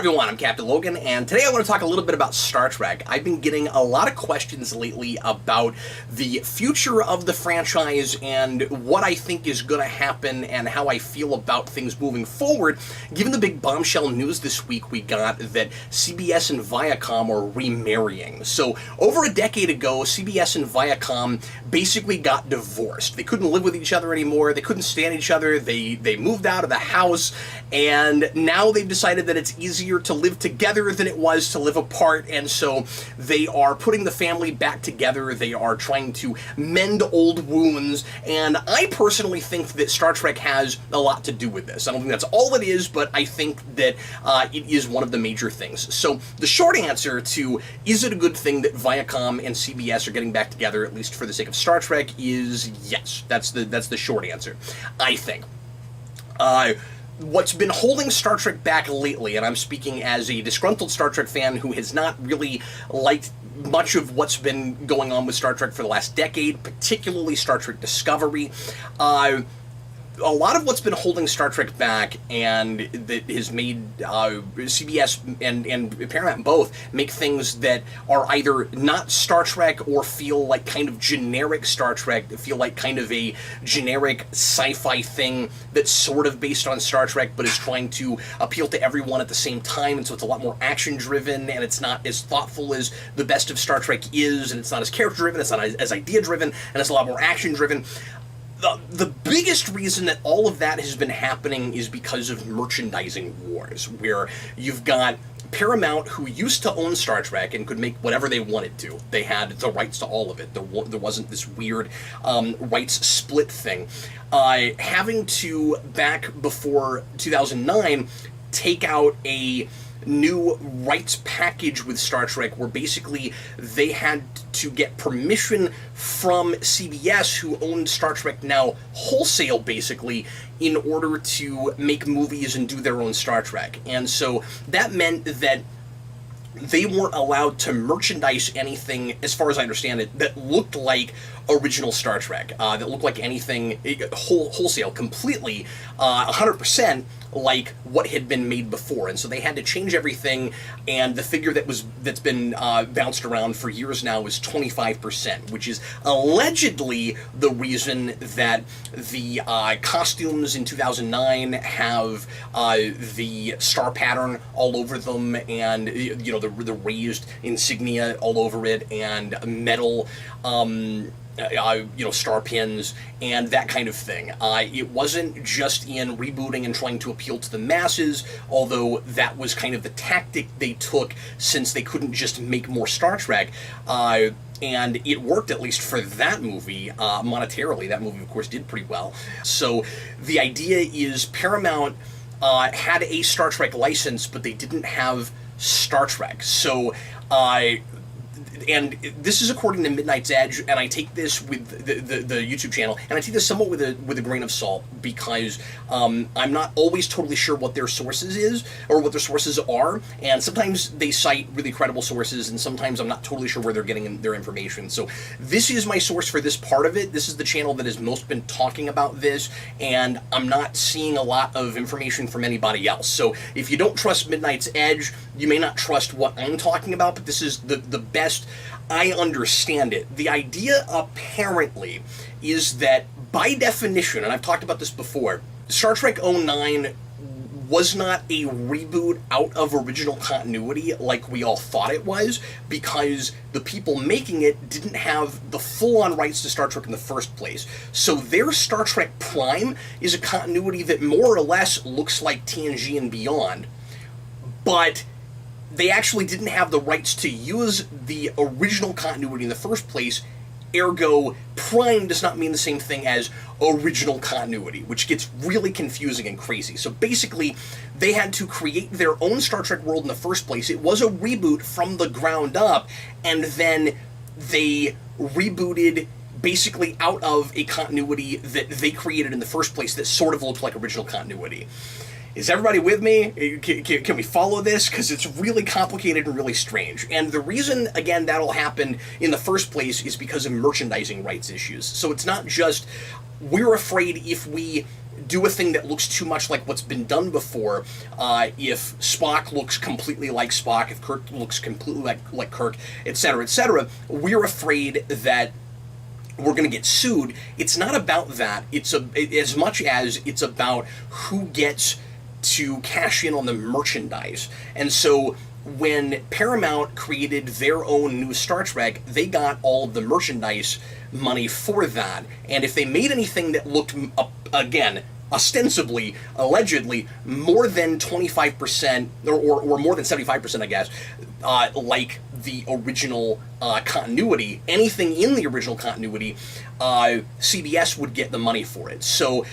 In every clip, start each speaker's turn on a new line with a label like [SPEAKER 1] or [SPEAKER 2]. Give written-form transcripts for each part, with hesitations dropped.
[SPEAKER 1] everyone, I'm Captain Logan, and today I want to talk a little bit about Star Trek. I've been getting a lot of questions lately about the future of the franchise and what I think is going to happen and how I feel about things moving forward, given the big bombshell news this week we got that CBS and Viacom are remarrying. So, over a decade ago, CBS and Viacom basically got divorced. They couldn't live with each other anymore, they couldn't stand each other, they moved out of the house, and now they've decided that it's easier to live together than it was to live apart, and so they are putting the family back together. They are trying to mend old wounds, and I personally think that Star Trek has a lot to do with this. I don't think that's all it is, but I think that it is one of the major things. So the short answer to is it a good thing that Viacom and CBS are getting back together, at least for the sake of Star Trek, is yes. That's the short answer, I think. What's been holding Star Trek back lately, and I'm speaking as a disgruntled Star Trek fan who has not really liked much of what's been going on with Star Trek for the last decade, particularly Star Trek Discovery, a lot of what's been holding Star Trek back and that has made CBS and Paramount both make things that are either not Star Trek or feel like kind of generic Star Trek, feel like kind of a generic sci-fi thing that's sort of based on Star Trek but is trying to appeal to everyone at the same time, and so it's a lot more action-driven and it's not as thoughtful as the best of Star Trek is, and it's not as character-driven, it's not as idea-driven, and it's a lot more action-driven. The biggest reason that all of that has been happening is because of merchandising wars, where you've got Paramount, who used to own Star Trek and could make whatever they wanted to. They had the rights to all of it. There wasn't this weird rights split thing. Having to, back before 2009, take out a new rights package with Star Trek where basically they had to get permission from CBS, who owned Star Trek now wholesale basically, in order to make movies and do their own Star Trek. And so that meant that they weren't allowed to merchandise anything, as far as I understand it, that looked like original Star Trek, that looked like anything wholesale, completely, 100% like what had been made before. And so they had to change everything, and the figure that's been bounced around for years now is 25%, which is allegedly the reason that the costumes in 2009 have the star pattern all over them, and the raised insignia all over it, and metal star pins, and that kind of thing. It wasn't just in rebooting and trying to appeal to the masses, although that was kind of the tactic they took since they couldn't just make more Star Trek. And it worked, at least for that movie, monetarily. That movie, of course, did pretty well. So the idea is Paramount had a Star Trek license, but they didn't have Star Trek. So and this is according to Midnight's Edge, and I take this with the YouTube channel, and I take this somewhat with a grain of salt, because I'm not always totally sure what their sources are, and sometimes they cite really credible sources, and sometimes I'm not totally sure where they're getting their information. So this is my source for this part of it. This is the channel that has most been talking about this, and I'm not seeing a lot of information from anybody else. So if you don't trust Midnight's Edge, you may not trust what I'm talking about, but this is the best I understand it. The idea, apparently, is that, by definition, and I've talked about this before, Star Trek 09 was not a reboot out of original continuity like we all thought it was, because the people making it didn't have the full-on rights to Star Trek in the first place. So their Star Trek Prime is a continuity that more or less looks like TNG and Beyond, but they actually didn't have the rights to use the original continuity in the first place. Ergo, Prime does not mean the same thing as original continuity, which gets really confusing and crazy. So basically, they had to create their own Star Trek world in the first place. It was a reboot from the ground up, and then they rebooted basically out of a continuity that they created in the first place that sort of looked like original continuity. Is everybody with me? Can we follow this? Because it's really complicated and really strange. And the reason, again, that'll happen in the first place is because of merchandising rights issues. So it's not just, we're afraid if we do a thing that looks too much like what's been done before, if Spock looks completely like Spock, if Kirk looks completely like Kirk, etc., we're afraid that we're going to get sued. It's not about that. As much as it's about who gets to cash in on the merchandise. And so when Paramount created their own new Star Trek, they got all of the merchandise money for that. And if they made anything that looked, again, ostensibly, allegedly, more than 25%, or more than 75%, I guess, like the original continuity, anything in the original continuity, CBS would get the money for it. So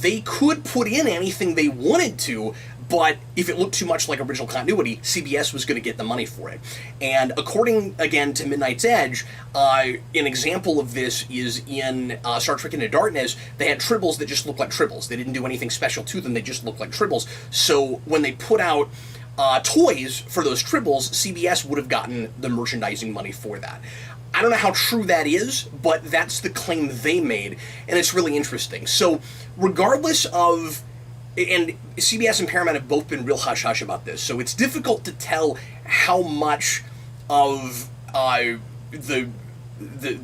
[SPEAKER 1] they could put in anything they wanted to, but if it looked too much like original continuity, CBS was going to get the money for it. And according, again, to Midnight's Edge, an example of this is in Star Trek Into Darkness. They had tribbles that just looked like tribbles. They didn't do anything special to them. They just looked like tribbles. So when they put out toys for those tribbles, CBS would have gotten the merchandising money for that. I don't know how true that is, but that's the claim they made, and it's really interesting. So regardless of... And CBS and Paramount have both been real hush-hush about this, so it's difficult to tell how much of the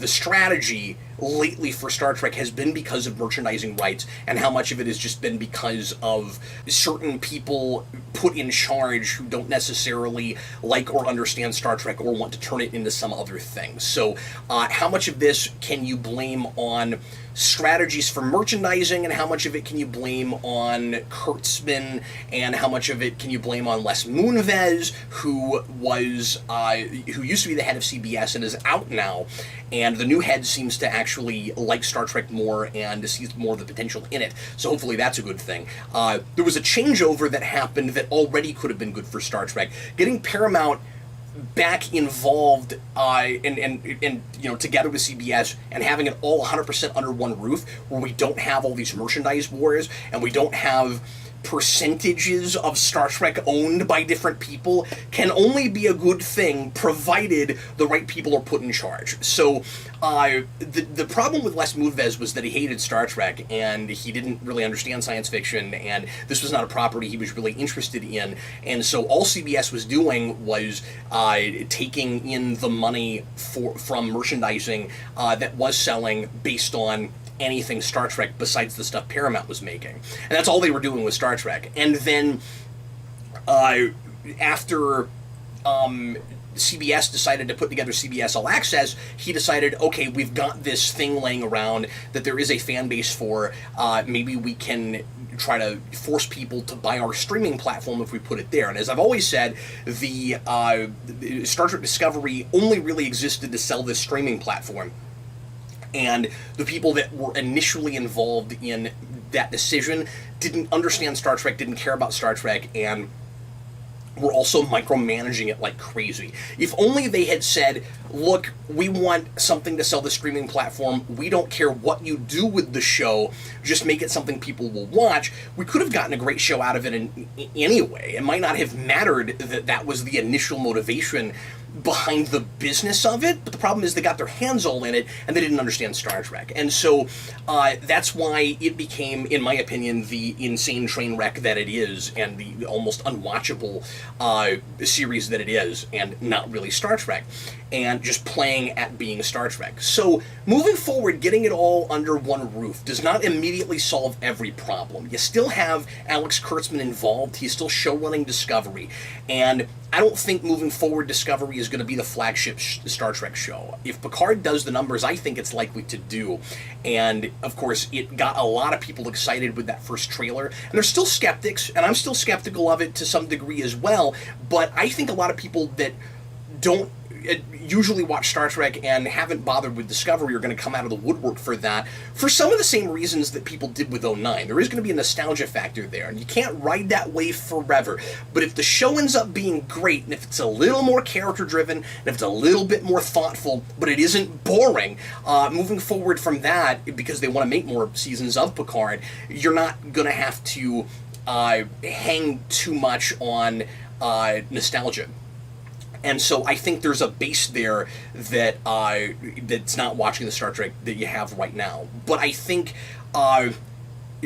[SPEAKER 1] strategy lately for Star Trek has been because of merchandising rights, and how much of it has just been because of certain people put in charge who don't necessarily like or understand Star Trek or want to turn it into some other thing. So how much of this can you blame on strategies for merchandising, and how much of it can you blame on Kurtzman, and how much of it can you blame on Les Moonves, who used to be the head of CBS and is out now, and the new head seems to actually like Star Trek more and sees more of the potential in it, so hopefully that's a good thing. There was a changeover that happened that already could have been good for Star Trek. Getting Paramount back involved and together with CBS, and having it all 100% under one roof, where we don't have all these merchandise wars and we don't have percentages of Star Trek owned by different people, can only be a good thing provided the right people are put in charge. So the problem with Les Moonves was that he hated Star Trek, and he didn't really understand science fiction, and this was not a property he was really interested in, and so all CBS was doing was taking in the money from merchandising that was selling based on anything Star Trek besides the stuff Paramount was making. And that's all they were doing with Star Trek. And then after CBS decided to put together CBS All Access, he decided, okay, we've got this thing laying around that there is a fan base for, maybe we can try to force people to buy our streaming platform if we put it there. And as I've always said, the Star Trek Discovery only really existed to sell this streaming platform. And the people that were initially involved in that decision didn't understand Star Trek, didn't care about Star Trek, and were also micromanaging it like crazy. If only they had said, look, we want something to sell the streaming platform, we don't care what you do with the show, just make it something people will watch, we could have gotten a great show out of it anyway. It might not have mattered that that was the initial motivation behind the business of it, but the problem is they got their hands all in it and they didn't understand Star Trek. And so that's why it became, in my opinion, the insane train wreck that it is, and the almost unwatchable series that it is, and not really Star Trek, and just playing at being Star Trek. So moving forward, getting it all under one roof does not immediately solve every problem. You still have Alex Kurtzman involved, he's still showrunning Discovery, and I don't think moving forward Discovery is going to be the flagship Star Trek show. If Picard does the numbers I think it's likely to do, and of course it got a lot of people excited with that first trailer, and there's still skeptics, and I'm still skeptical of it to some degree as well, but I think a lot of people that don't usually watch Star Trek and haven't bothered with Discovery are going to come out of the woodwork for that, for some of the same reasons that people did with 09. There is going to be a nostalgia factor there, and you can't ride that wave forever. But if the show ends up being great, and if it's a little more character-driven, and if it's a little bit more thoughtful, but it isn't boring, moving forward from that, because they want to make more seasons of Picard, you're not going to have to hang too much on nostalgia. And so I think there's a base there that that's not watching the Star Trek that you have right now. But I think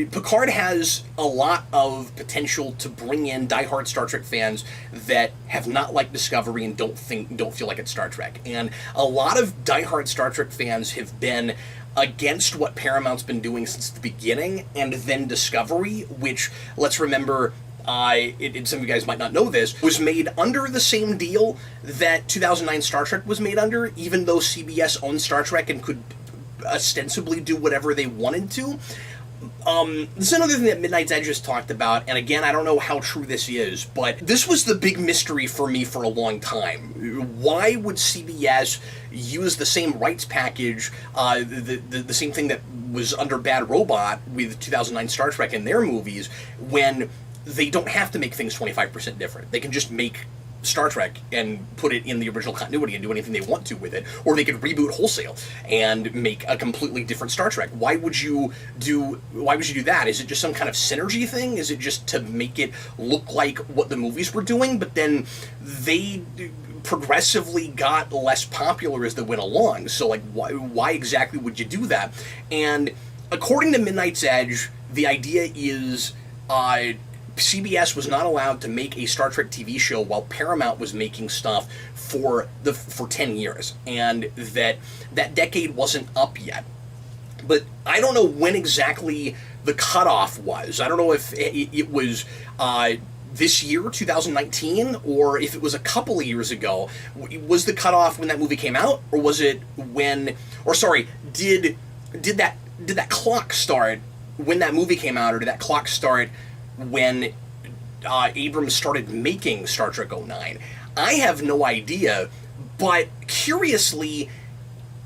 [SPEAKER 1] Picard has a lot of potential to bring in diehard Star Trek fans that have not liked Discovery and don't feel like it's Star Trek. And a lot of diehard Star Trek fans have been against what Paramount's been doing since the beginning, and then Discovery, which, let's remember, some of you guys might not know this, was made under the same deal that 2009 Star Trek was made under, even though CBS owned Star Trek and could ostensibly do whatever they wanted to. This is another thing that Midnight's Edge has talked about, and again, I don't know how true this is, but this was the big mystery for me for a long time. Why would CBS use the same rights package, the same thing that was under Bad Robot with 2009 Star Trek in their movies, when they don't have to make things 25% different? They can just make Star Trek and put it in the original continuity and do anything they want to with it, or they could reboot wholesale and make a completely different Star Trek. Why would you do that? Is it just some kind of synergy thing? Is it just to make it look like what the movies were doing? But then they progressively got less popular as they went along. So like, why exactly would you do that? And according to Midnight's Edge, the idea is CBS was not allowed to make a Star Trek TV show while Paramount was making stuff for 10 years, and that decade wasn't up yet. But I don't know when exactly the cutoff was. I don't know if it was this year, 2019, or if it was a couple of years ago. Was the cutoff when that movie came out, or was it when? Or sorry, did that clock start when that movie came out, or did that clock start when Abrams started making Star Trek 09? I have no idea, but curiously,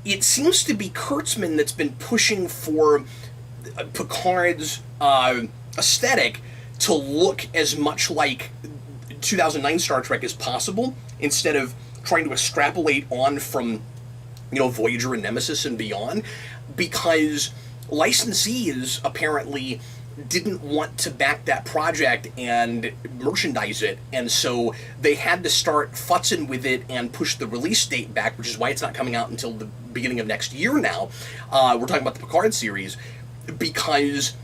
[SPEAKER 1] it seems to be Kurtzman that's been pushing for Picard's aesthetic to look as much like 2009 Star Trek as possible, instead of trying to extrapolate on from, Voyager and Nemesis and beyond, because licensees apparently didn't want to back that project and merchandise it, and so they had to start futzing with it and push the release date back, which is why it's not coming out until the beginning of next year now. We're talking about the Picard series, because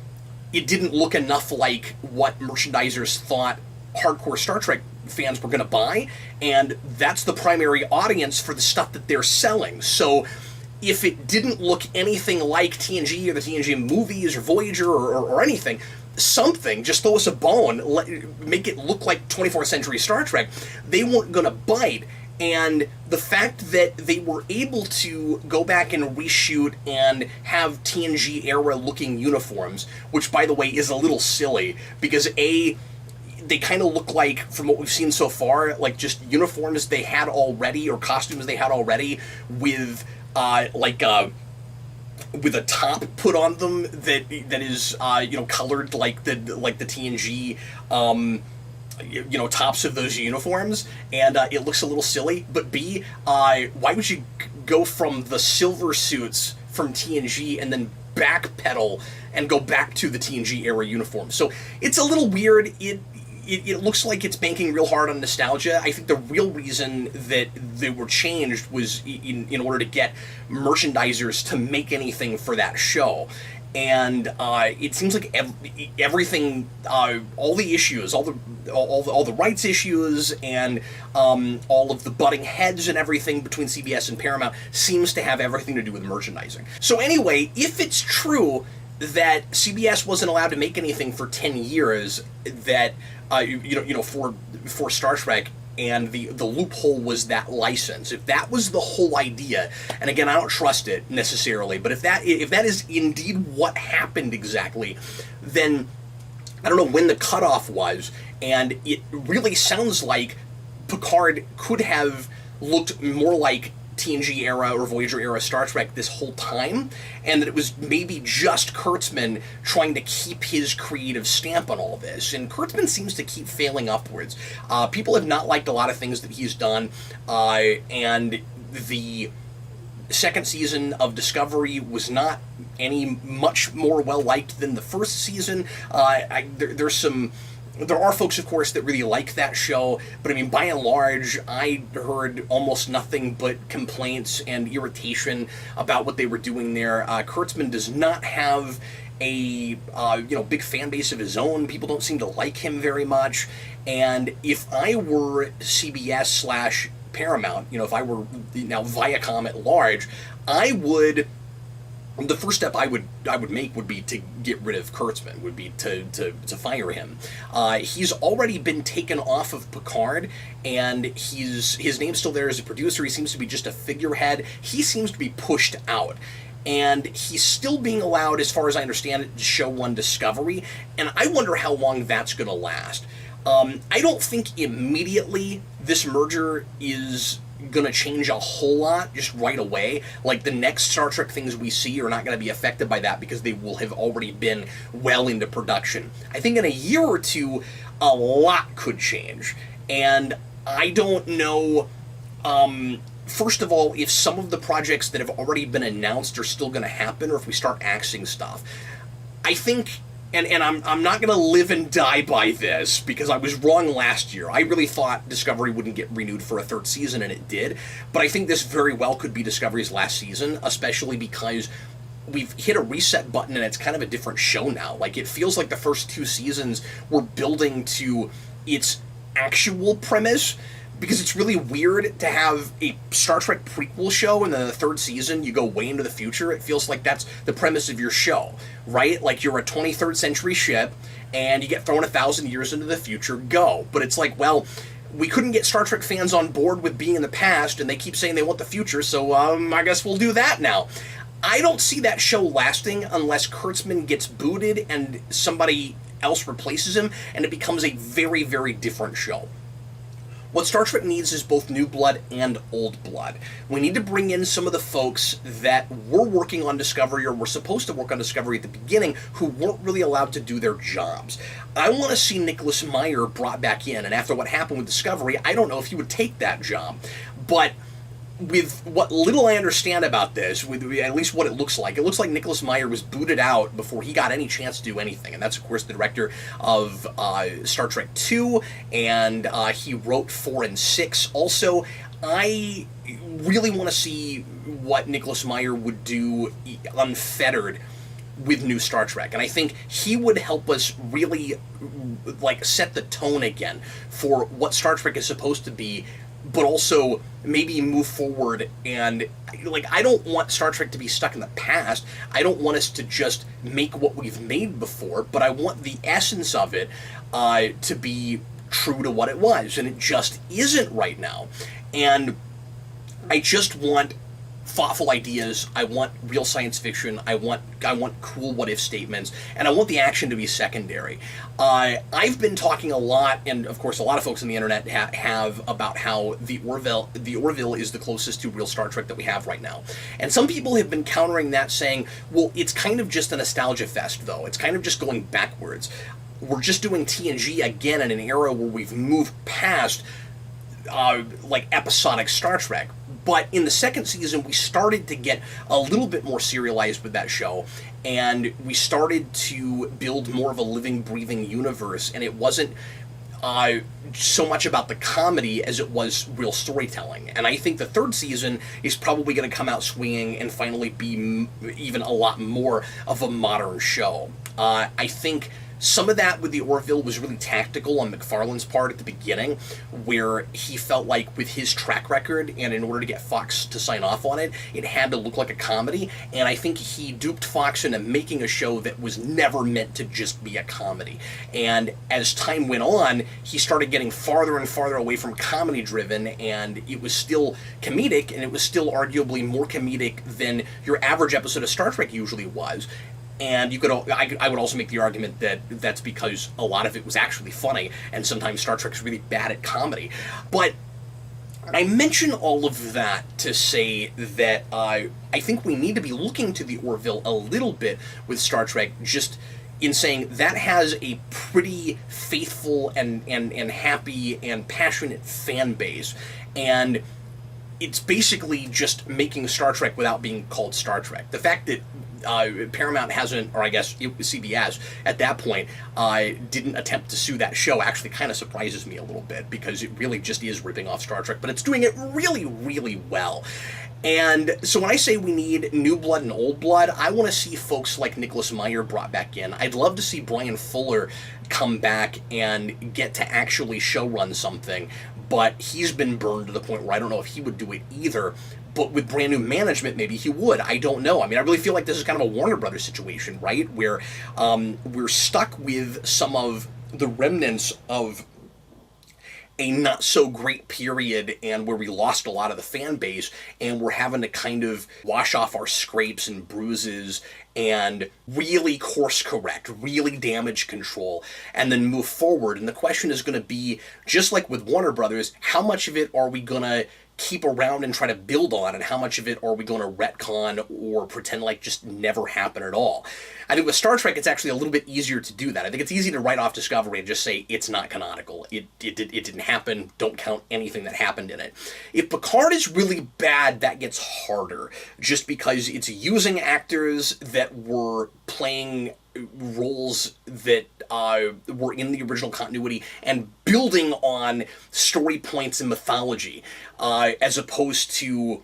[SPEAKER 1] it didn't look enough like what merchandisers thought hardcore Star Trek fans were going to buy, and that's the primary audience for the stuff that they're selling. So if it didn't look anything like TNG or the TNG movies or Voyager or anything, just throw us a bone, make it look like 24th century Star Trek, they weren't going to bite. And the fact that they were able to go back and reshoot and have TNG era looking uniforms, which by the way is a little silly, because they kind of look like, from what we've seen so far, like just uniforms they had already, or costumes they had already, with a top put on them that is colored like the TNG tops of those uniforms, and it looks a little silly. But B, why would you go from the silver suits from TNG and then backpedal and go back to the TNG era uniform? So it's a little weird. It looks like it's banking real hard on nostalgia. I think the real reason that they were changed was in order to get merchandisers to make anything for that show. And it seems like everything, all the issues, all the rights issues, and all of the butting heads and everything between CBS and Paramount seems to have everything to do with merchandising. So anyway, if it's true that CBS wasn't allowed to make anything for 10 years, that for Star Trek, and the loophole was that license. If that was the whole idea, and again, I don't trust it necessarily, but if that is indeed what happened exactly, then I don't know when the cutoff was, and it really sounds like Picard could have looked more like TNG era or Voyager era Star Trek this whole time, and that it was maybe just Kurtzman trying to keep his creative stamp on all this. And Kurtzman seems to keep failing upwards. People have not liked a lot of things that he's done, and the second season of Discovery was not any much more well liked than the first season. There are folks, of course, that really like that show, but I mean, by and large, I heard almost nothing but complaints and irritation about what they were doing there. Kurtzman does not have a big fan base of his own. People don't seem to like him very much. And if I were CBS slash Paramount, if I were now Viacom at large, the first step I would make would be to get rid of Kurtzman, would be to fire him. He's already been taken off of Picard, and his name's still there as a producer. He seems to be just a figurehead. He seems to be pushed out. And he's still being allowed, as far as I understand it, to show one Discovery, and I wonder how long that's going to last. I don't think immediately this merger is going to change a whole lot just right away. Like, the next Star Trek things we see are not going to be affected by that because they will have already been well into production. I think in a year or two, a lot could change. And I don't know, first of all, if some of the projects that have already been announced are still going to happen, or if we start axing stuff. I think... And I'm not going to live and die by this, because I was wrong last year. I really thought Discovery wouldn't get renewed for a third season, and it did. But I think this very well could be Discovery's last season, especially because we've hit a reset button and it's kind of a different show now. Like, it feels like the first 2 seasons were building to its actual premise, because it's really weird to have a Star Trek prequel show and then the third season you go way into the future. It feels like that's the premise of your show, right? Like, you're a 23rd century ship and you get thrown 1,000 years into the future, go. But it's like, well, we couldn't get Star Trek fans on board with being in the past, and they keep saying they want the future, so I guess we'll do that now. I don't see that show lasting unless Kurtzman gets booted and somebody else replaces him, and it becomes a very, very different show. What Star Trek needs is both new blood and old blood. We need to bring in some of the folks that were working on Discovery or were supposed to work on Discovery at the beginning who weren't really allowed to do their jobs. I want to see Nicholas Meyer brought back in, and after what happened with Discovery, I don't know if he would take that job. But with what little I understand about this, with at least what it looks like Nicholas Meyer was booted out before he got any chance to do anything. And that's, of course, the director of Star Trek II, and he wrote 4 and 6. Also, I really want to see what Nicholas Meyer would do unfettered with new Star Trek, and I think he would help us really, like, set the tone again for what Star Trek is supposed to be, but also maybe move forward. And, like, I don't want Star Trek to be stuck in the past. I don't want us to just make what we've made before, but I want the essence of it to be true to what it was, and it just isn't right now. And I just want thoughtful ideas. I want real science fiction. I want cool what-if statements, and I want the action to be secondary. I've been talking a lot, and of course a lot of folks on the internet have about how the Orville is the closest to real Star Trek that we have right now. And some people have been countering that, saying, well, it's kind of just a nostalgia fest, though. It's kind of just going backwards. We're just doing TNG again in an era where we've moved past like episodic Star Trek. But in the second season, we started to get a little bit more serialized with that show, and we started to build more of a living, breathing universe, and it wasn't so much about the comedy as it was real storytelling. And I think the third season is probably going to come out swinging and finally be even a lot more of a modern show. I think some of that with the Orville was really tactical on McFarlane's part at the beginning, where he felt like with his track record, and in order to get Fox to sign off on it, it had to look like a comedy, and I think he duped Fox into making a show that was never meant to just be a comedy. And as time went on, he started getting farther and farther away from comedy-driven, and it was still comedic, and it was still arguably more comedic than your average episode of Star Trek usually was. And I would also make the argument that that's because a lot of it was actually funny, and sometimes Star Trek's really bad at comedy. But I mention all of that to say that I think we need to be looking to the Orville a little bit with Star Trek, just in saying that has a pretty faithful and happy and passionate fan base, and it's basically just making Star Trek without being called Star Trek. The fact that Paramount hasn't, or I guess it was CBS at that point, didn't attempt to sue that show actually kind of surprises me a little bit, because it really just is ripping off Star Trek, but it's doing it really, really well. And so when I say we need new blood and old blood, I want to see folks like Nicholas Meyer brought back in. I'd love to see Brian Fuller come back and get to actually show run something, but he's been burned to the point where I don't know if he would do it either. But with brand new management, maybe he would. I don't know. I mean, I really feel like this is kind of a Warner Brothers situation, right? Where we're stuck with some of the remnants of a not so great period, and where we lost a lot of the fan base, and we're having to kind of wash off our scrapes and bruises and really course correct, really damage control, and then move forward. And the question is going to be, just like with Warner Brothers, how much of it are we going to keep around and try to build on, and how much of it are we going to retcon or pretend like just never happened at all? I think with Star Trek, it's actually a little bit easier to do that. I think it's easy to write off Discovery and just say it's not canonical. It didn't happen. Don't count anything that happened in it. If Picard is really bad, that gets harder, just because it's using actors that were playing roles that were in the original continuity and building on story points and mythology, as opposed to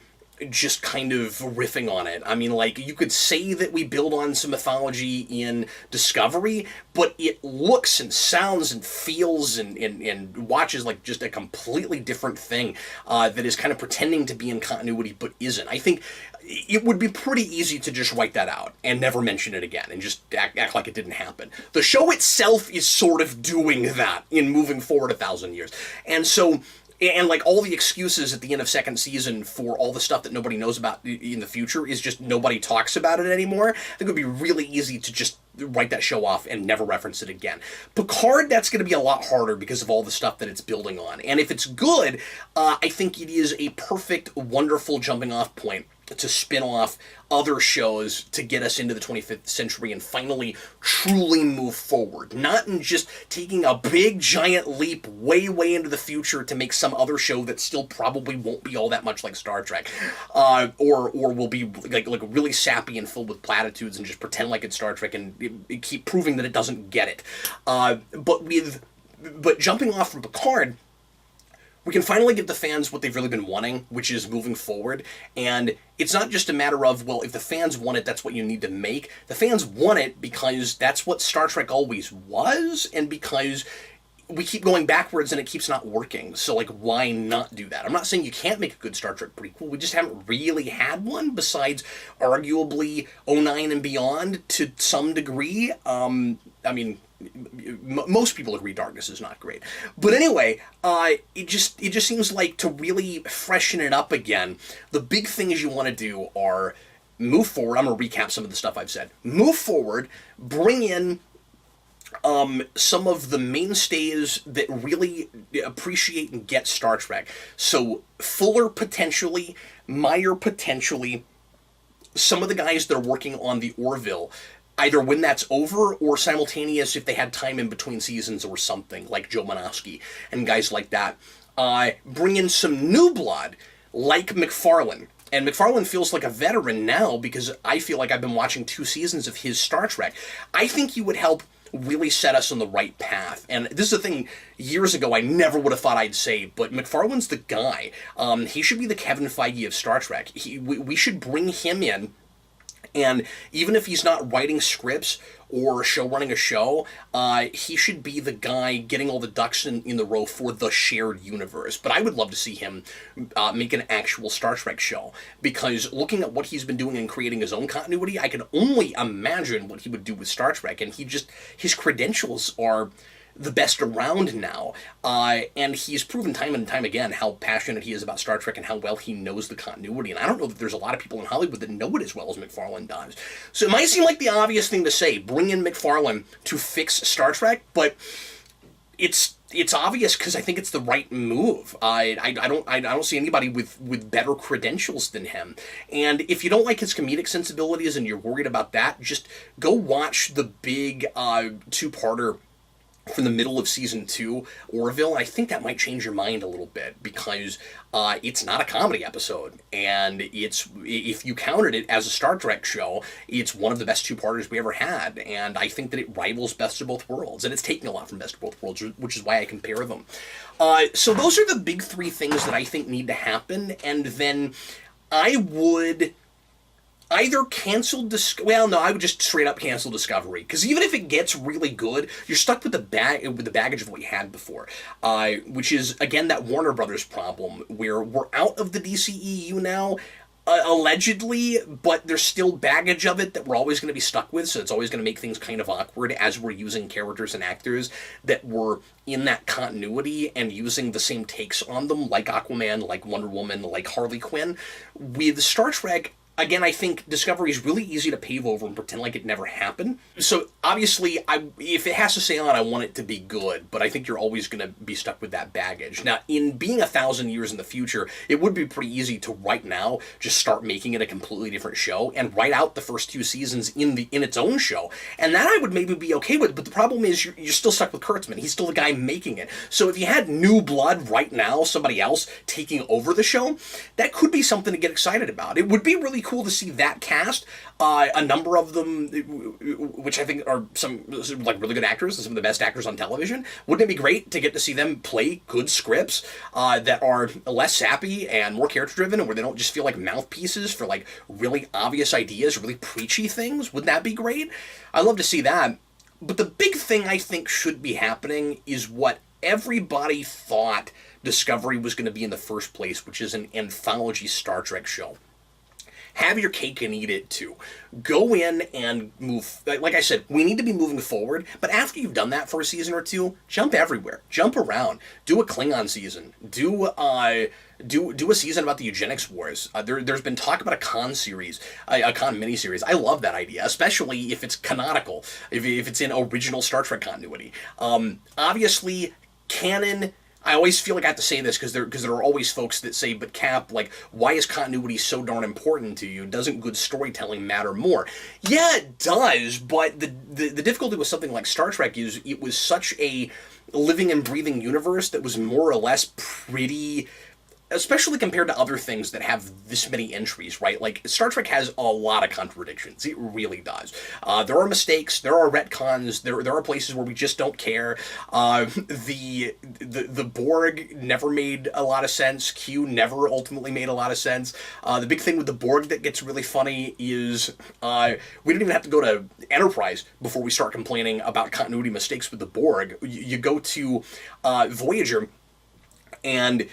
[SPEAKER 1] just kind of riffing on it. I mean, like, you could say that we build on some mythology in Discovery, but it looks and sounds and feels and watches like just a completely different thing that is kind of pretending to be in continuity but isn't. I think it would be pretty easy to just write that out and never mention it again and just act like it didn't happen. The show itself is sort of doing that in moving forward 1,000 years. And so, and like all the excuses at the end of second season for all the stuff that nobody knows about in the future is just nobody talks about it anymore. I think it would be really easy to just write that show off and never reference it again. Picard, that's going to be a lot harder because of all the stuff that it's building on. And if it's good, I think it is a perfect, wonderful jumping off point to spin off other shows to get us into the 25th century and finally truly move forward. Not in just taking a big giant leap way, way into the future to make some other show that still probably won't be all that much like Star Trek, or will be like really sappy and filled with platitudes and just pretend like it's Star Trek and keep proving that it doesn't get it. But jumping off from Picard, we can finally give the fans what they've really been wanting, which is moving forward. And it's not just a matter of, well, if the fans want it, that's what you need to make. The fans want it because that's what Star Trek always was, and because we keep going backwards and it keeps not working. So, like, why not do that? I'm not saying you can't make a good Star Trek prequel. We just haven't really had one, besides arguably '09 and beyond to some degree. Most people agree Darkness is not great. But anyway, it just seems like to really freshen it up again, the big things you want to do are move forward. I'm going to recap some of the stuff I've said. Move forward, bring in some of the mainstays that really appreciate and get Star Trek. So Fuller potentially, Meyer potentially, some of the guys that are working on the Orville, either when that's over or simultaneous if they had time in between seasons or something, like Joe Manosky and guys like that. Bring in some new blood, like McFarlane. And McFarlane feels like a veteran now because I feel like I've been watching 2 seasons of his Star Trek. I think he would help really set us on the right path. And this is a thing years ago I never would have thought I'd say, but McFarlane's the guy. He should be the Kevin Feige of Star Trek. We should bring him in. And even if he's not writing scripts or running a show, he should be the guy getting all the ducks in the row for the shared universe. But I would love to see him make an actual Star Trek show, because looking at what he's been doing and creating his own continuity, I can only imagine what he would do with Star Trek. And his credentials are the best around now, and he's proven time and time again how passionate he is about Star Trek and how well he knows the continuity, and I don't know that there's a lot of people in Hollywood that know it as well as McFarlane does. So it might seem like the obvious thing to say, bring in McFarlane to fix Star Trek, but it's obvious because I think it's the right move. I don't see anybody with better credentials than him. And if you don't like his comedic sensibilities and you're worried about that, just go watch the big 2-parter from the middle of season 2, Orville, I think that might change your mind a little bit, because it's not a comedy episode, and it's, if you counted it as a Star Trek show, it's one of the best two-parters we ever had, and I think that it rivals Best of Both Worlds, and it's taking a lot from Best of Both Worlds, which is why I compare them. So those are the big three things that I think need to happen, and then I would either cancel I would just straight up cancel Discovery, because even if it gets really good, you're stuck with the baggage of what you had before, which is again that Warner Brothers problem, where we're out of the DCEU now, allegedly, but there's still baggage of it that we're always going to be stuck with, so it's always going to make things kind of awkward as we're using characters and actors that were in that continuity and using the same takes on them, like Aquaman, like Wonder Woman, like Harley Quinn. With Star Trek, again, I think Discovery is really easy to pave over and pretend like it never happened. So obviously, if it has to stay on, I want it to be good, but I think you're always going to be stuck with that baggage. Now, in being 1,000 years in the future, it would be pretty easy to right now just start making it a completely different show and write out the first 2 seasons in its own show, and that I would maybe be okay with. But the problem is you're still stuck with Kurtzman. He's still the guy making it. So if you had new blood right now, somebody else taking over the show, that could be something to get excited about. It would be really cool to see that cast, a number of them, which I think are some like really good actors and some of the best actors on television. Wouldn't it be great to get to see them play good scripts that are less sappy and more character driven, and where they don't just feel like mouthpieces for like really obvious ideas, really preachy things? Wouldn't that be great? I'd love to see that. But the big thing I think should be happening is what everybody thought Discovery was going to be in the first place, which is an anthology Star Trek show. Have your cake and eat it too. Go in and move. Like I said, we need to be moving forward, but after you've done that for a season or two, jump everywhere. Jump around. Do a Klingon season. Do a season about the eugenics wars. There's been talk about a Khan series, a Khan miniseries. I love that idea, especially if it's canonical, if it's in original Star Trek continuity. Obviously, canon. I always feel like I have to say this because there are always folks that say, but Cap, like, why is continuity so darn important to you? Doesn't good storytelling matter more? Yeah, it does, but the difficulty with something like Star Trek is it was such a living and breathing universe that was more or less pretty, especially compared to other things that have this many entries, right? Like, Star Trek has a lot of contradictions. It really does. There are mistakes. There are retcons. There are places where we just don't care. The Borg never made a lot of sense. Q never ultimately made a lot of sense. The big thing with the Borg that gets really funny is we don't even have to go to Enterprise before we start complaining about continuity mistakes with the Borg. You go to Voyager, and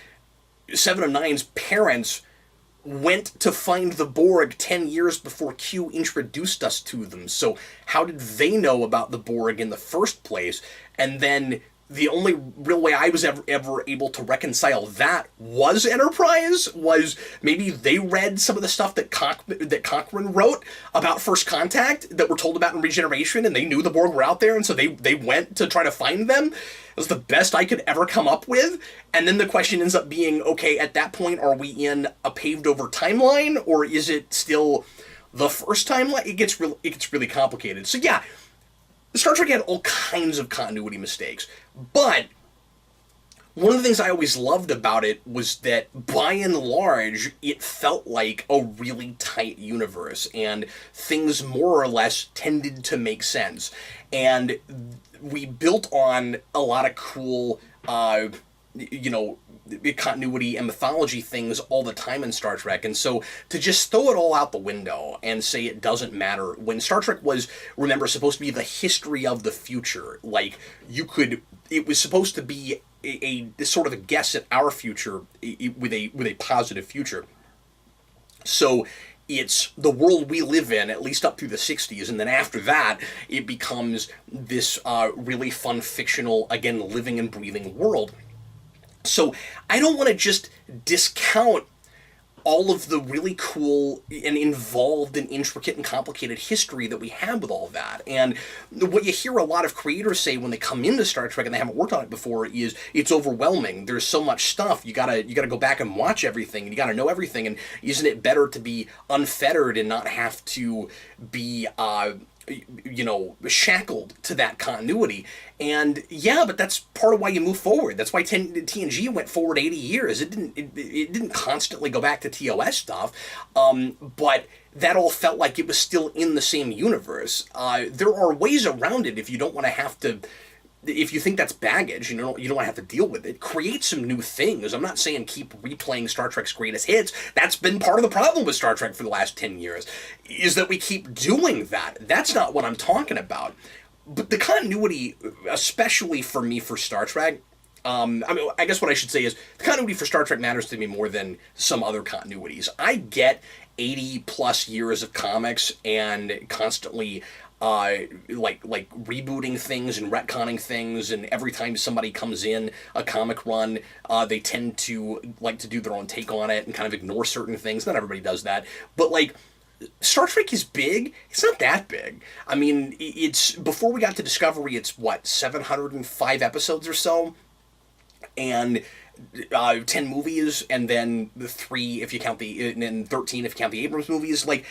[SPEAKER 1] 7 of 9's parents went to find the Borg 10 years before Q introduced us to them. So how did they know about the Borg in the first place? And then the only real way I was ever able to reconcile that was Enterprise, was maybe they read some of the stuff that Cochrane wrote about First Contact that were told about in Regeneration, and they knew the Borg were out there, and so they went to try to find them. It was the best I could ever come up with. And then the question ends up being, okay, at that point, are we in a paved over timeline, or is it still the first timeline? It gets really complicated. So yeah, Star Trek had all kinds of continuity mistakes, but one of the things I always loved about it was that, by and large, it felt like a really tight universe, and things more or less tended to make sense. And we built on a lot of cool, continuity and mythology things all the time in Star Trek, and so to just throw it all out the window and say it doesn't matter, when Star Trek was, remember, supposed to be the history of the future, like, it was supposed to be a sort of a guess at our future with a positive future. So it's the world we live in, at least up through the 60s, and then after that, it becomes this really fun, fictional, again, living and breathing world. So I don't want to just discount all of the really cool and involved and intricate and complicated history that we have with all of that. And what you hear a lot of creators say when they come into Star Trek and they haven't worked on it before is it's overwhelming. There's so much stuff. You gotta go back and watch everything, and you gotta know everything. And isn't it better to be unfettered and not have to be shackled to that continuity. And yeah, but that's part of why you move forward. That's why TNG went forward 80 years. It didn't constantly go back to TOS stuff, but that all felt like it was still in the same universe. There are ways around it if you don't want to have to. If you think that's baggage, you don't want to have to deal with it. Create some new things. I'm not saying keep replaying Star Trek's greatest hits. That's been part of the problem with Star Trek for the last 10 years, is that we keep doing that. That's not what I'm talking about. But the continuity, especially for me for Star Trek, I guess what I should say is the continuity for Star Trek matters to me more than some other continuities. I get 80 plus years of comics and constantly like rebooting things and retconning things, and every time somebody comes in a comic run, they tend to like to do their own take on it and kind of ignore certain things. Not everybody does that, but like Star Trek is big. It's not that big. I mean, it's before we got to Discovery, it's what, 705 episodes or so, and 10 movies, and then the 3 if you count and 13 if you count the Abrams movies. Like,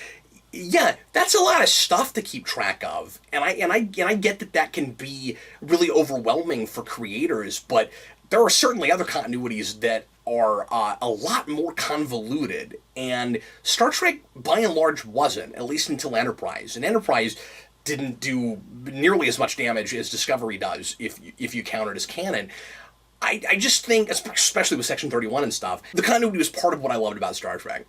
[SPEAKER 1] yeah, that's a lot of stuff to keep track of, and I get that can be really overwhelming for creators, but there are certainly other continuities that are a lot more convoluted, and Star Trek, by and large, wasn't, at least until Enterprise. And Enterprise didn't do nearly as much damage as Discovery does, if you count it as canon. I just think, especially with Section 31 and stuff, the continuity was part of what I loved about Star Trek.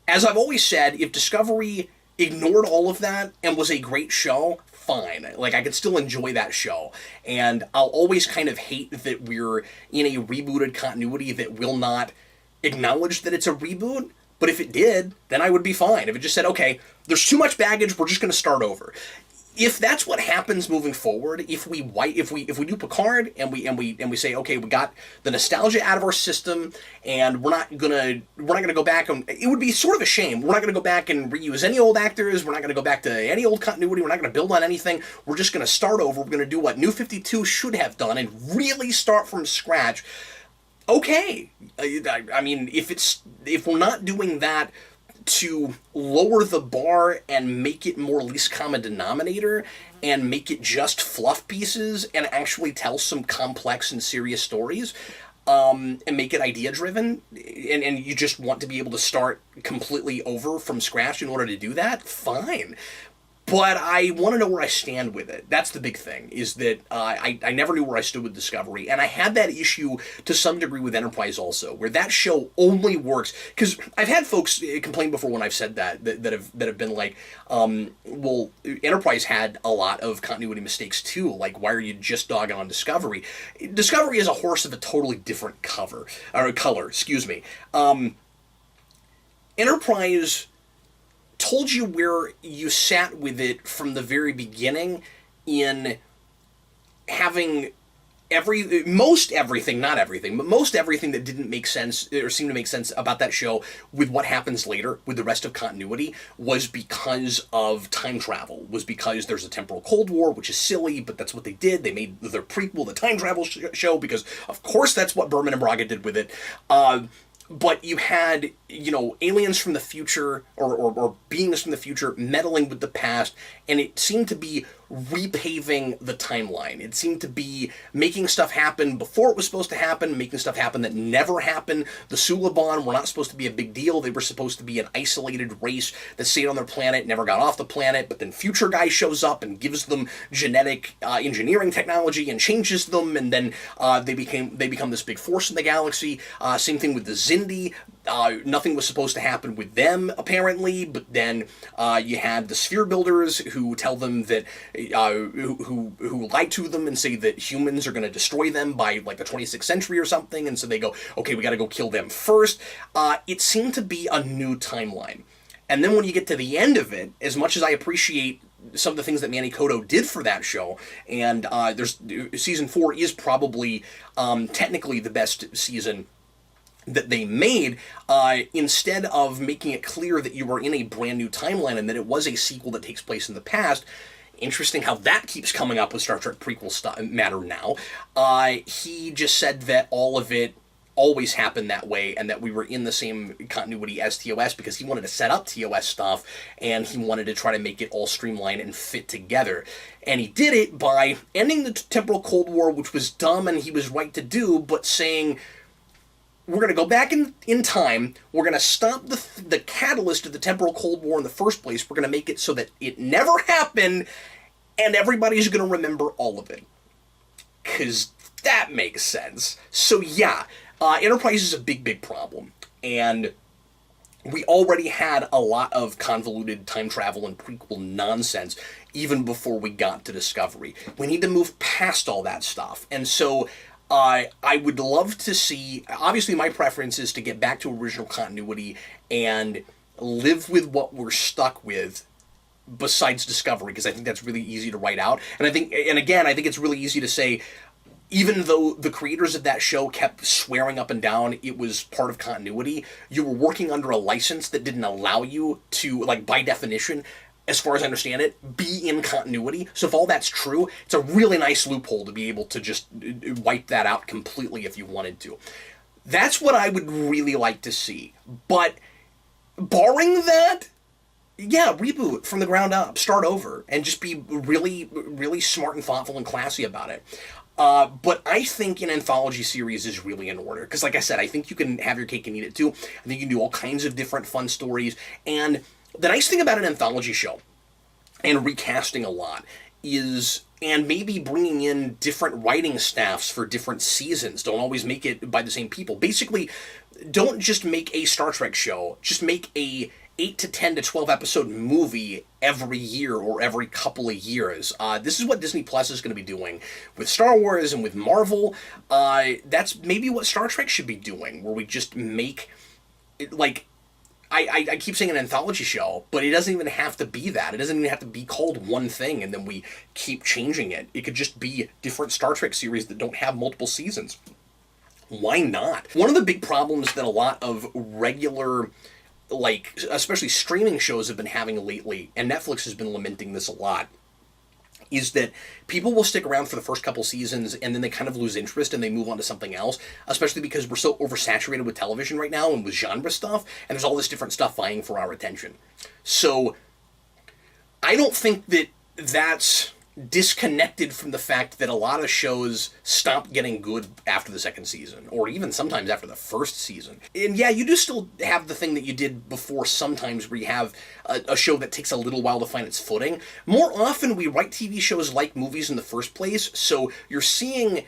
[SPEAKER 1] As I've always said, if Discovery ignored all of that and was a great show, fine. Like, I could still enjoy that show. And I'll always kind of hate that we're in a rebooted continuity that will not acknowledge that it's a reboot. But if it did, then I would be fine. If it just said, okay, there's too much baggage, we're just going to start over. If that's what happens moving forward, if we do Picard and we say, okay, we got the nostalgia out of our system, and we're not gonna go back, and it would be sort of a shame. We're not gonna go back and reuse any old actors. We're not gonna go back to any old continuity. We're not gonna build on anything. We're just gonna start over. We're gonna do what New 52 should have done and really start from scratch. Okay, I mean, if we're not doing that to lower the bar and make it more least common denominator and make it just fluff pieces and actually tell some complex and serious stories, and make it idea driven, and you just want to be able to start completely over from scratch in order to do that, fine. But I want to know where I stand with it. That's the big thing, is that I never knew where I stood with Discovery. And I had that issue to some degree with Enterprise also, where that show only works. Because I've had folks complain before when I've said that have been like, well, Enterprise had a lot of continuity mistakes too. Like, why are you just dogging on Discovery? Discovery is a horse of a totally different color. Enterprise told you where you sat with it from the very beginning, in having most everything that didn't make sense or seemed to make sense about that show with what happens later with the rest of continuity was because of time travel, was because there's a temporal Cold War, which is silly, but that's what they did. They made their prequel the time travel show because, of course, that's what Berman and Braga did with it. But you had, aliens from the future or beings from the future meddling with the past, and it seemed to be repaving the timeline. It seemed to be making stuff happen before it was supposed to happen, making stuff happen that never happened. The Suliban were not supposed to be a big deal. They were supposed to be an isolated race that stayed on their planet, never got off the planet, but then Future Guy shows up and gives them genetic engineering technology and changes them, and then they become this big force in the galaxy. Same thing with the Zindi. Nothing was supposed to happen with them, apparently, but then you had the Sphere Builders who tell them that, who lie to them and say that humans are going to destroy them by, like, the 26th century or something, and so they go, okay, we got to go kill them first. It seemed to be a new timeline. And then when you get to the end of it, as much as I appreciate some of the things that Manny Koto did for that show, and season 4 is probably technically the best season that they made, instead of making it clear that you were in a brand new timeline and that it was a sequel that takes place in the past. Interesting how that keeps coming up with Star Trek prequel matter now. He just said that all of it always happened that way, and that we were in the same continuity as TOS, because he wanted to set up TOS stuff and he wanted to try to make it all streamlined and fit together. And he did it by ending the temporal Cold War, which was dumb and he was right to do, but saying, we're going to go back in time, we're going to stop the catalyst of the temporal Cold War in the first place, we're going to make it so that it never happened, and everybody's going to remember all of it. Because that makes sense. So yeah, Enterprise is a big problem, and we already had a lot of convoluted time travel and prequel nonsense even before we got to Discovery. We need to move past all that stuff, and so I would love to see, obviously my preference is to get back to original continuity and live with what we're stuck with besides Discovery, because I think that's really easy to write out. And I think it's really easy to say, even though the creators of that show kept swearing up and down it was part of continuity, you were working under a license that didn't allow you to, like, by definition, as far as I understand it, be in continuity. So if all that's true, it's a really nice loophole to be able to just wipe that out completely if you wanted to. That's what I would really like to see. But barring that, yeah, reboot from the ground up, start over, and just be really, really smart and thoughtful and classy about it. But I think an anthology series is really in order. Because like I said, I think you can have your cake and eat it too. I think you can do all kinds of different fun stories. And the nice thing about an anthology show, and recasting a lot, is, and maybe bringing in different writing staffs for different seasons. Don't always make it by the same people. Basically, don't just make a Star Trek show. Just make a 8 to 10 to 12 episode movie every year or every couple of years. This is what Disney Plus is going to be doing with Star Wars and with Marvel. That's maybe what Star Trek should be doing, where we just make, like, I keep saying an anthology show, but it doesn't even have to be that. It doesn't even have to be called one thing and then we keep changing it. It could just be different Star Trek series that don't have multiple seasons. Why not? One of the big problems that a lot of regular, like, especially streaming shows have been having lately, and Netflix has been lamenting this a lot, is that people will stick around for the first couple seasons and then they kind of lose interest and they move on to something else, especially because we're so oversaturated with television right now and with genre stuff, and there's all this different stuff vying for our attention. So I don't think that that's disconnected from the fact that a lot of shows stop getting good after the second season, or even sometimes after the first season. And yeah, you do still have the thing that you did before sometimes, where you have a show that takes a little while to find its footing. More often, we write TV shows like movies in the first place, so you're seeing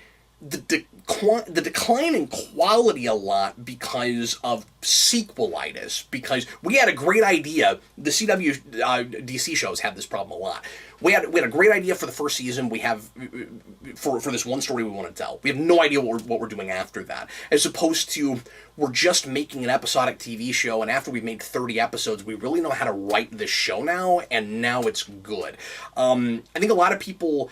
[SPEAKER 1] the decline in quality a lot because of sequelitis, because we had a great idea. The CW DC shows have this problem a lot. We had a great idea for the first season. We have for this one story we want to tell. We have no idea what we're doing after that, as opposed to we're just making an episodic TV show, and after we've made 30 episodes, we really know how to write this show now, and now it's good. I think a lot of people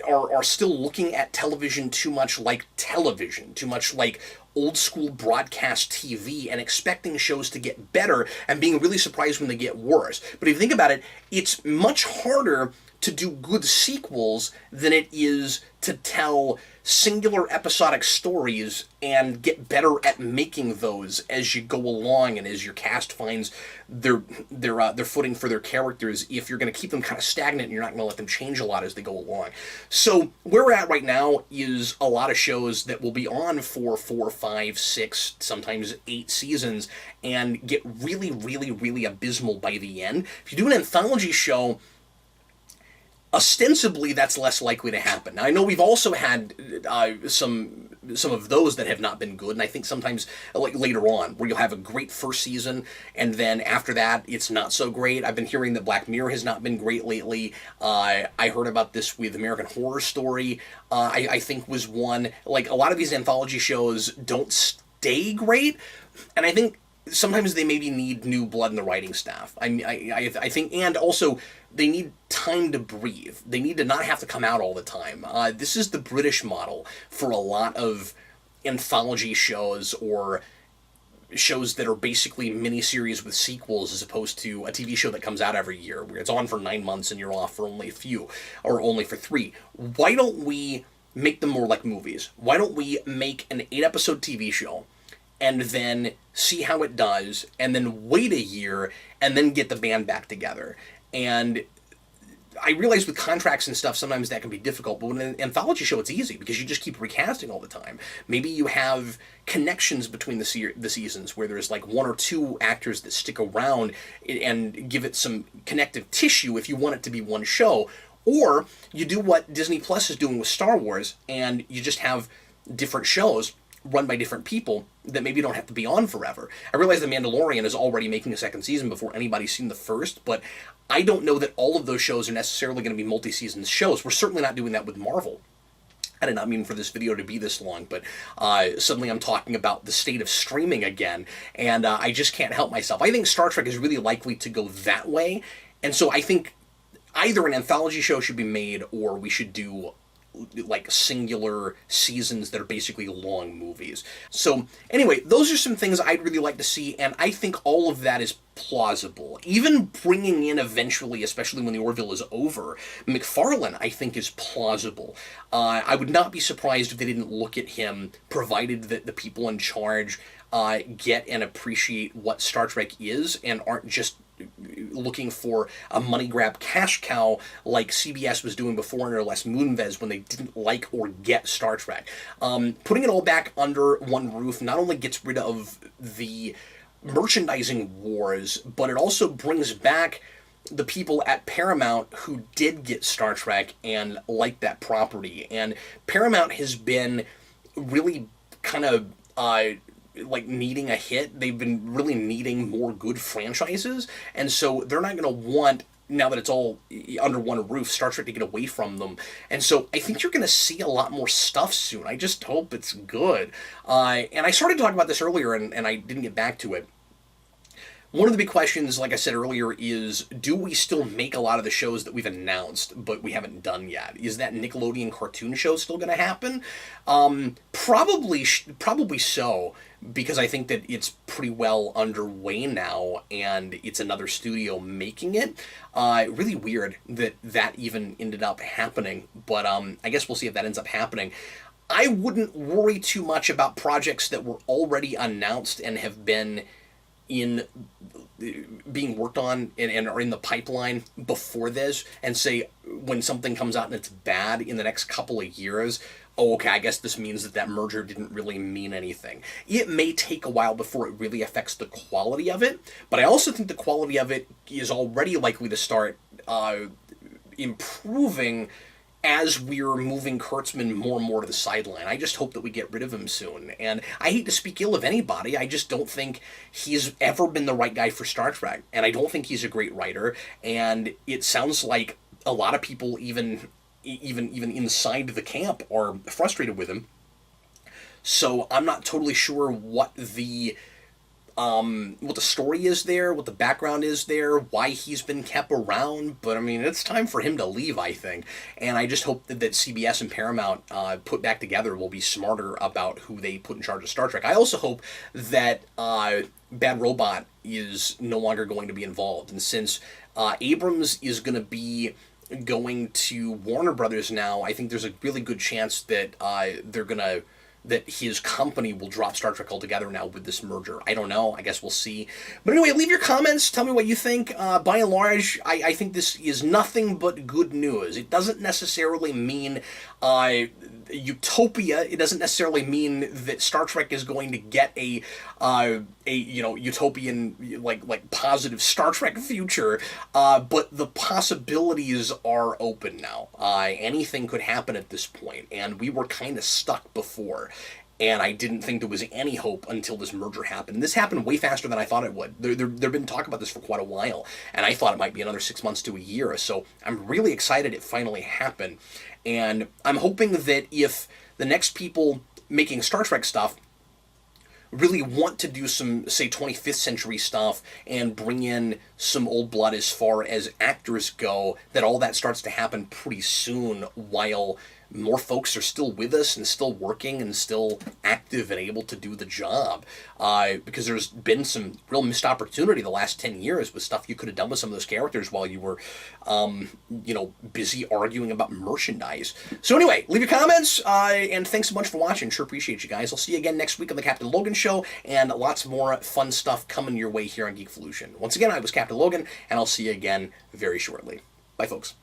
[SPEAKER 1] are still looking at television too much like television, too much like old school broadcast TV, and expecting shows to get better and being really surprised when they get worse. But if you think about it, it's much harder to do good sequels than it is to tell singular episodic stories and get better at making those as you go along and as your cast finds their footing for their characters, if you're going to keep them kind of stagnant and you're not going to let them change a lot as they go along. So where we're at right now is a lot of shows that will be on for 4, 5, 6, sometimes 8 seasons and get really, really, really abysmal by the end. If you do an anthology show, ostensibly, that's less likely to happen. Now, I know we've also had some of those that have not been good, and I think sometimes, like later on, where you'll have a great first season, and then after that, it's not so great. I've been hearing that Black Mirror has not been great lately. I heard about this with American Horror Story, I think was one. Like, a lot of these anthology shows don't stay great, and I think sometimes they maybe need new blood in the writing staff. I think, and also they need time to breathe. They need to not have to come out all the time. This is the British model for a lot of anthology shows, or shows that are basically miniseries with sequels, as opposed to a TV show that comes out every year, where it's on for 9 months and you're off for only a few, or only for 3. Why don't we make them more like movies. Why don't we make an 8-episode TV show and then see how it does, and then wait a year, and then get the band back together? And I realize with contracts and stuff, sometimes that can be difficult, but with an anthology show, it's easy because you just keep recasting all the time. Maybe you have connections between the seasons where there's like 1 or 2 actors that stick around and give it some connective tissue if you want it to be one show. Or you do what Disney Plus is doing with Star Wars, and you just have different shows run by different people that maybe don't have to be on forever. I realize The Mandalorian is already making a second season before anybody's seen the first, but I don't know that all of those shows are necessarily going to be multi-season shows. We're certainly not doing that with Marvel. I did not mean for this video to be this long, but suddenly I'm talking about the state of streaming again, and I just can't help myself. I think Star Trek is really likely to go that way, and so I think either an anthology show should be made, or we should do like singular seasons that are basically long movies. So anyway, those are some things I'd really like to see, and I think all of that is plausible. Even bringing in eventually, especially when the Orville is over, McFarlane, I think, is plausible. I would not be surprised if they didn't look at him, provided that the people in charge get and appreciate what Star Trek is and aren't just looking for a money grab cash cow like CBS was doing before under Les Moonves when they didn't like or get Star Trek. Putting it all back under one roof not only gets rid of the merchandising wars, but it also brings back the people at Paramount who did get Star Trek and like that property. And Paramount has been really kind of like needing a hit. They've been really needing more good franchises, and so they're not going to want, now that it's all under one roof, Star Trek to get away from them. And so I think you're going to see a lot more stuff soon. I just hope it's good. And I started talking about this earlier, and I didn't get back to it. One of the big questions, like I said earlier, is do we still make a lot of the shows that we've announced but we haven't done yet? Is that Nickelodeon cartoon show still going to happen? Probably so, because I think that it's pretty well underway now, and it's another studio making it. Really weird that that even ended up happening, but I guess we'll see if that ends up happening. I wouldn't worry too much about projects that were already announced and have been being worked on and are in the pipeline before this, and say when something comes out and it's bad in the next couple of years, oh, okay, I guess this means that merger didn't really mean anything. It may take a while before it really affects the quality of it, but I also think the quality of it is already likely to start improving as we're moving Kurtzman more and more to the sideline. I just hope that we get rid of him soon. And I hate to speak ill of anybody, I just don't think he's ever been the right guy for Star Trek. And I don't think he's a great writer. And it sounds like a lot of people, even inside the camp, are frustrated with him. So I'm not totally sure what the story is there, what the background is there, why he's been kept around, but I mean, it's time for him to leave, I think. And I just hope that CBS and Paramount put back together will be smarter about who they put in charge of Star Trek. I also hope that Bad Robot is no longer going to be involved, and since Abrams is going to be going to Warner Brothers now, I think there's a really good chance that that his company will drop Star Trek altogether now with this merger. I don't know. I guess we'll see. But anyway, leave your comments. Tell me what you think. By and large, I think this is nothing but good news. It doesn't necessarily mean utopia. It doesn't necessarily mean that Star Trek is going to get a utopian like positive Star Trek future. But the possibilities are open now. Anything could happen at this point, and we were kind of stuck before. And I didn't think there was any hope until this merger happened. And this happened way faster than I thought it would. There've been talk about this for quite a while, and I thought it might be another 6 months to a year. So I'm really excited it finally happened. And I'm hoping that if the next people making Star Trek stuff really want to do some, say, 25th century stuff and bring in some old blood as far as actors go, that all that starts to happen pretty soon, while more folks are still with us and still working and still active and able to do the job. Because there's been some real missed opportunity the last 10 years with stuff you could have done with some of those characters while you were, busy arguing about merchandise. So anyway, leave your comments, and thanks so much for watching. Sure appreciate you guys. I'll see you again next week on the Captain Logan Show, and lots more fun stuff coming your way here on Geekvolution. Once again, I was Captain Logan, and I'll see you again very shortly. Bye, folks.